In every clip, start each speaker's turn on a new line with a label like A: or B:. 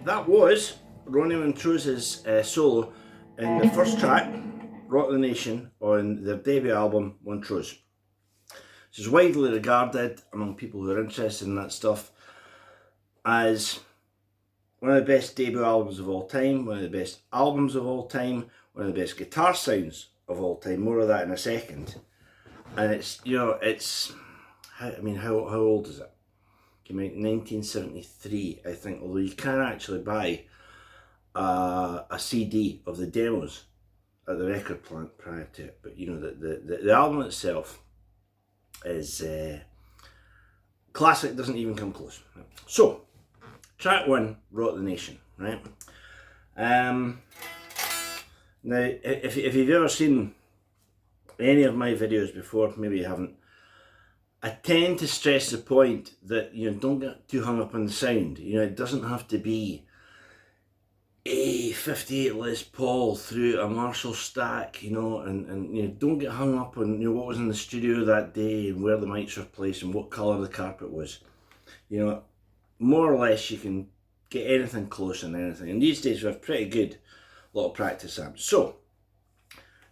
A: that was Ronnie Montrose's solo in the first track, Rock the Nation, on their debut album, Montrose. This is widely regarded among people who are interested in that stuff as one of the best debut albums of all time, one of the best albums of all time, one of the best guitar sounds of all time. More of that in a second. And it's, you know, it's, how old is it? Came out in 1973, I think, although you can actually buy a CD of the demos at the record plant prior to it. But, you know, the album itself is classic, doesn't even come close. So, track one, Rock the Nation, right? Now, if you've ever seen any of my videos before, maybe you haven't, I tend to stress the point that, you know, don't get too hung up on the sound. You know, it doesn't have to be a 58 Les Paul through a Marshall stack, you know, and you know, don't get hung up on, you know, what was in the studio that day and where the mics were placed and what colour the carpet was. You know, more or less you can get anything close on anything. And these days we have pretty good little practice amps. So,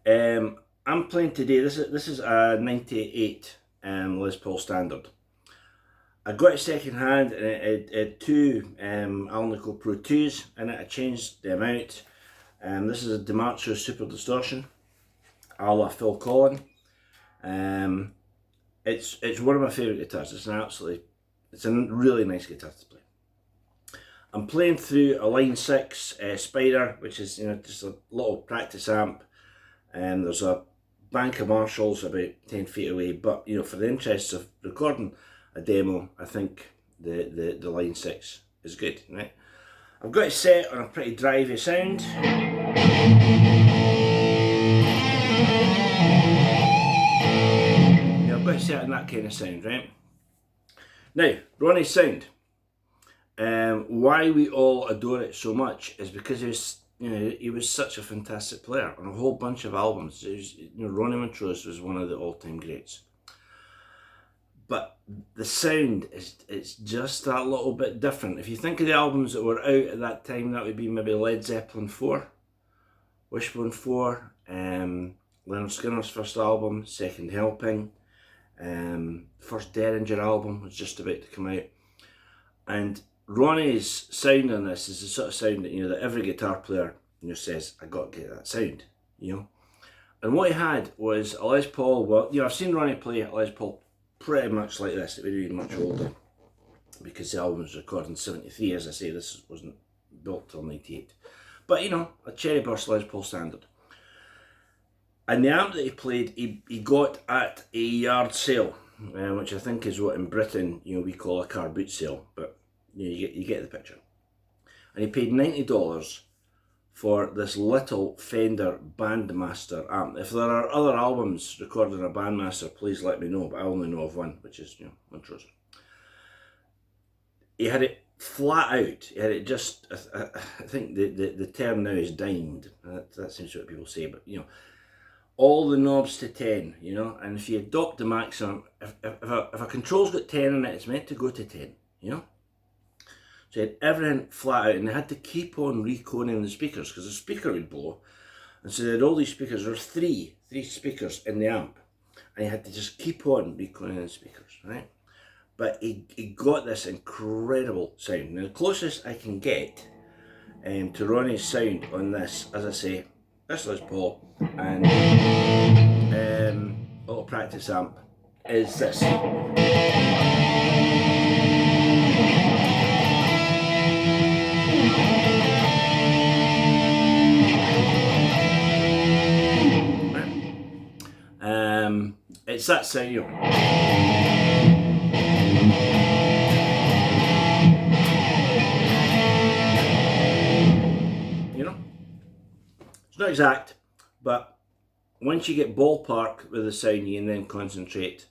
A: I'm playing today, this is a 98 Les Paul Standard. I got it second hand and it had two Alnico Pro 2s in it. I changed them out. This is a Montrose Super Distortion, a la Phil Collin. It's one of my favourite guitars. It's a really nice guitar to play. I'm playing through a Line 6 Spider, which is, you know, just a little practice amp. There's a bank of Marshalls about 10 feet away, but, you know, for the interests of recording a demo, I think the Line 6 is good, right? I've got it set on a pretty drivey sound. Yeah, I've got it set on that kind of sound, right? Now, Ronnie's Sound. Why we all adore it so much is because he was such a fantastic player on a whole bunch of albums. Ronnie Montrose was one of the all-time greats. But the sound it's just that little bit different. If you think of the albums that were out at that time, that would be maybe Led Zeppelin 4, Wishbone 4, Leonard Skinner's first album, Second Helping, first Derringer album was just about to come out. And Ronnie's sound on this is the sort of sound that, you know, that every guitar player, you know, says, I got to get that sound, you know. And what he had was a Les Paul. Well, you know, I've seen Ronnie play a Les Paul pretty much like this. It would be much older because the album was recorded in 73. As I say, this wasn't built till 98. But, you know, a Cherry Burst Les Paul Standard. And the amp that he played, he got at a yard sale, which I think is what in Britain, you know, we call a car boot sale. But you know, you get the picture. And he paid $90 for this little Fender Bandmaster amp. If there are other albums recorded in a Bandmaster, please let me know, but I only know of one, which is, you know, Montrose. He had it flat out. He had it just, I think the term now is dimed. That seems to be what people say, but, you know, all the knobs to 10, you know, and if you adopt the maximum, if a control's got 10 in it, it's meant to go to 10, you know. So he had everything flat out, and they had to keep on reconing the speakers because the speaker would blow. And so they had all these speakers. There were three speakers in the amp, and he had to just keep on reconing the speakers, right? But he got this incredible sound. Now, the closest I can get to Ronnie's sound on this, as I say, this Les Paul and little practice amp, is this. It's that sound, you know. You know? It's not exact, but once you get ballpark with the sound, you can then concentrate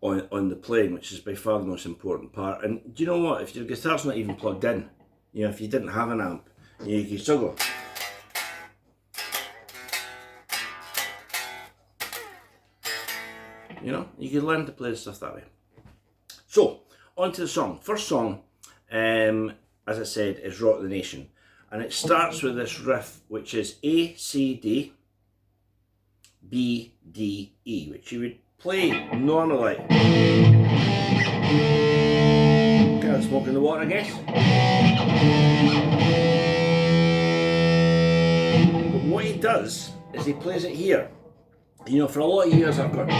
A: on the playing, which is by far the most important part. And do you know what? If your guitar's not even plugged in, you know, if you didn't have an amp, you can still go. You know, you can learn to play the stuff that way. So, on to the song. First song as I said, is Rock the Nation. And it starts with this riff, which is A, C, D, B, D, E, which you would play normally. Kind of smoke in the water, I guess. But what he does is he plays it here. You know, for a lot of years I've got... Now,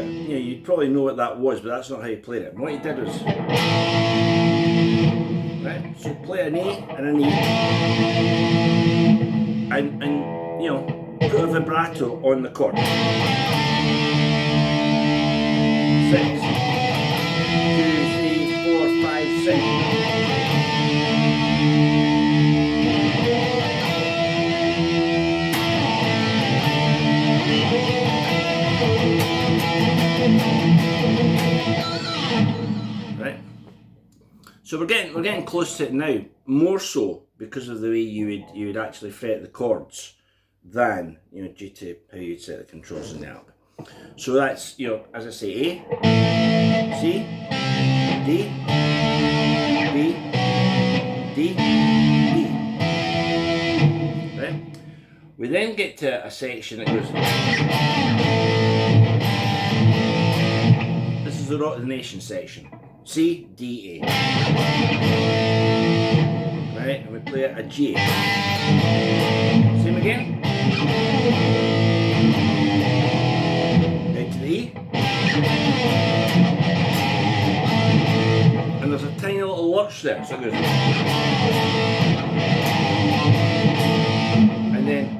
A: you know, you'd probably know what that was, but that's not how he played it. And what he did was... Right, so play an A and an E. And you know, put a vibrato on the chord. 6, 2, 3, 4, 5, 6. Right. So we're getting close to it now, more so because of the way you would actually fret the chords than, you know, due to how you'd set the controls in the amp. So that's, you know, as I say, A, C, D, B, D, E. Right? We then get to a section that goes... This is the Rock the Nation section. C, D, A. Right, and we play a G. Same again. Down to the E. And there's a tiny little lurch there, so it goes. And then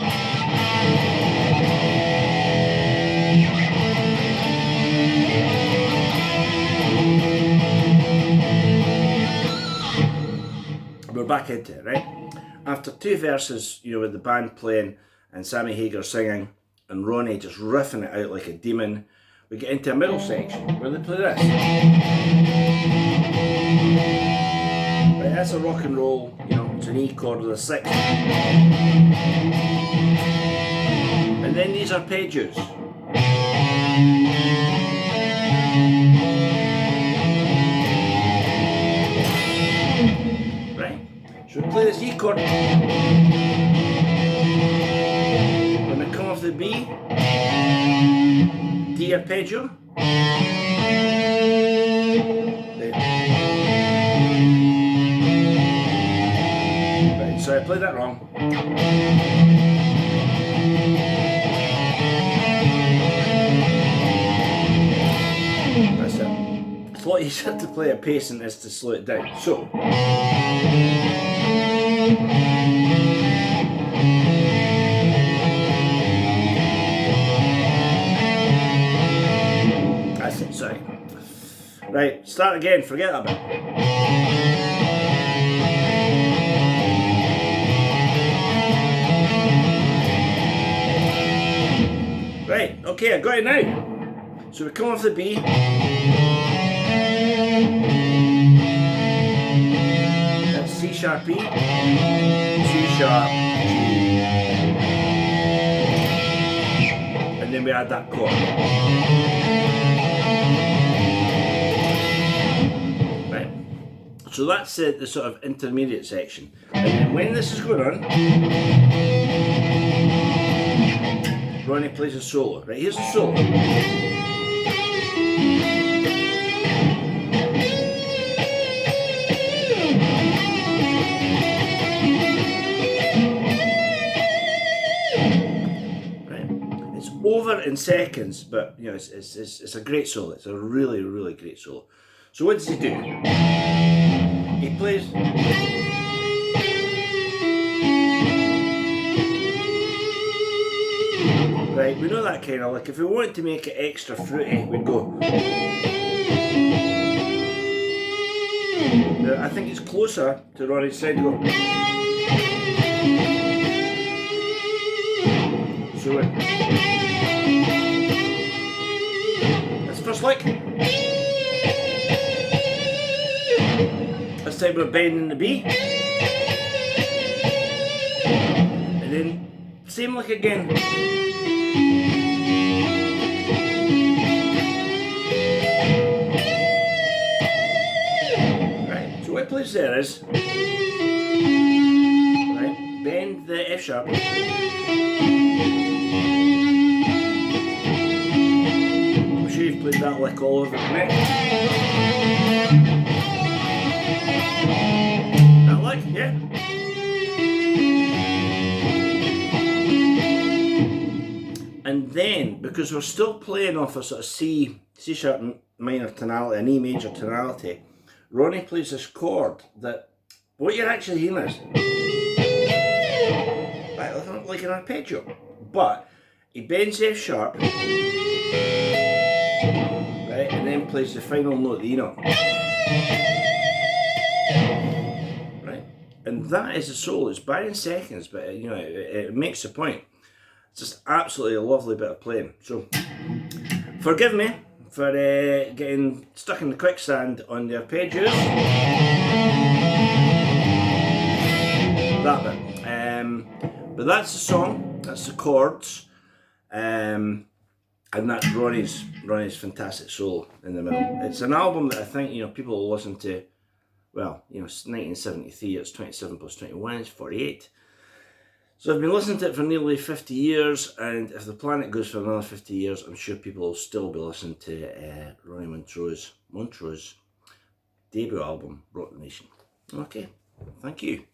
A: we're back into it, right? After 2 verses, you know, with the band playing and Sammy Hagar singing and Ronnie just riffing it out like a demon, we get into a middle section where they play this. Right, that's a rock and roll, you know, it's an E chord with a 6. And then these arpeggios. So we play this E chord. When we come off the B, D arpeggio. Right, so I played that wrong. That's it. It's a lot easier to play a pace than it is to slow it down. So. That's it, sorry. Right, start again, forget that bit. Right, okay, I got it now. So we come off the B. That's C sharp E, C sharp G. And then we add that chord. Right. So that's the sort of intermediate section. And then when this is going on, Ronnie plays a solo. Right, here's the solo. Over in seconds, but you know, it's a great solo. It's a really, really great solo. So what does he do? He plays. Right, we know that kind of, like, if we wanted to make it extra fruity, we'd go. Now, I think it's closer to Ronnie's Sound. Go. So that's the first lick. This time we're bending the B. And then same lick again. there is, right, bend the F sharp, I'm sure you've played that lick all over the neck. That lick, yeah. And then, because we're still playing off a sort of C sharp minor tonality, an E major tonality, Ronnie plays this chord that, what you're actually hearing is, like an arpeggio, but he bends F sharp, right, and then plays the final note, the E note, right, and that is the solo. It's by in seconds, but you know, it makes the point. It's just absolutely a lovely bit of playing. So, forgive me for getting stuck in the quicksand on the arpeggios. That bit. But that's the song, that's the chords, and that's Ronnie's fantastic solo in the middle. It's an album that I think, you know, people will listen to, well, you know, it's 1973, it's 27 plus 21, it's 48. So I've been listening to it for nearly 50 years, and if the planet goes for another 50 years, I'm sure people will still be listening to Ronnie Montrose debut album, Rock the Nation. Okay, thank you.